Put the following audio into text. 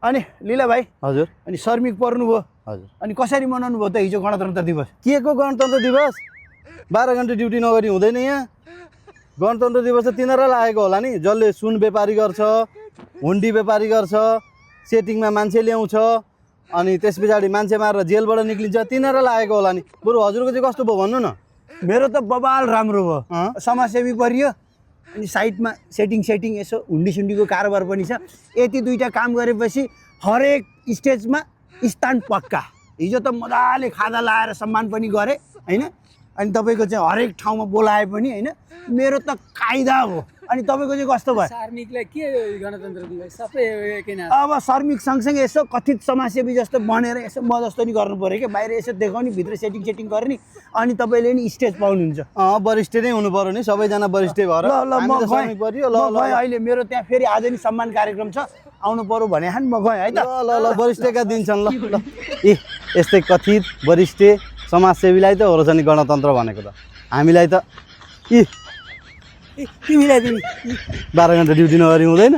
अनि लीला भाइ हजुर अनि श्रमिक पर्नुभयो हजुर अनि कसरी मनाउनु भयो त हिजो गणतन्त्र दिवस? के को गणतन्त्र दिवस? 12 घन्टा ड्युटी नगरी हुँदैन यहाँ। गणतन्त्र दिवस त तिनीहरूलाई लागेको होला नि, जसले सुन व्यापारी गर्छ, हुन्डी व्यापारी गर्छ, सेटिङमा मान्छे ल्याउँछ, अनि त्यस पछाडि मान्छे मारेर जेलबाट निक्लिन्छ, तिनीहरूलाई लागेको होला नि। बरु हजुरको चाहिँ कस्तो भयो भन्नु न। मेरो त बबाल राम्रो भयो। समाजसेवी परियो अनि साइडमा सेटिङ यसो हुन्डी सुन्डीको कारोबार पनि छ। यति दुईटा काम गरेपछि हरेक स्टेजमा स्थान पक्का। हिजो त मजाले खाजा लाएर सम्मान पनि गरे हैन। अनि तपाईँको चाहिँ हरेक ठाउँमा बोलाए पनि हैन। मेरो त कायदा हो। अनि तपाईँको चाहिँ कस्तो भयो? श्रमिकलाई के गणतन्त्र दिवस सबै एकै नाम। अब श्रमिक सँगसँगै यसो कथित समाजसेवी जस्तो बनेर यसो म जस्तो नि गर्नु पऱ्यो क्या। बाहिर यसो देखाउने, भित्र सेटिङ गर्ने, अनि तपाईँले नि स्टेज पाउनुहुन्छ। वरिष्ठ नै हुनु पर्यो नि, सबैजना वरिष्ठ भएर। ल हामी त श्रमिक पर्यो। म गएँ अहिले मेरो त्यहाँ फेरि आज नि सम्मान कार्यक्रम छ, आउनु पर्यो भने म गएँ है त। ल वरिष्ठका दिन छन्। ल ए यस्तै कथित वरिष्ठ समाजसेवीलाई त हो रहेछ नि गणतन्त्र भनेको त। हामीलाई त तिमीलाई 12 घन्टा ड्युटी नगरी हुँदैन।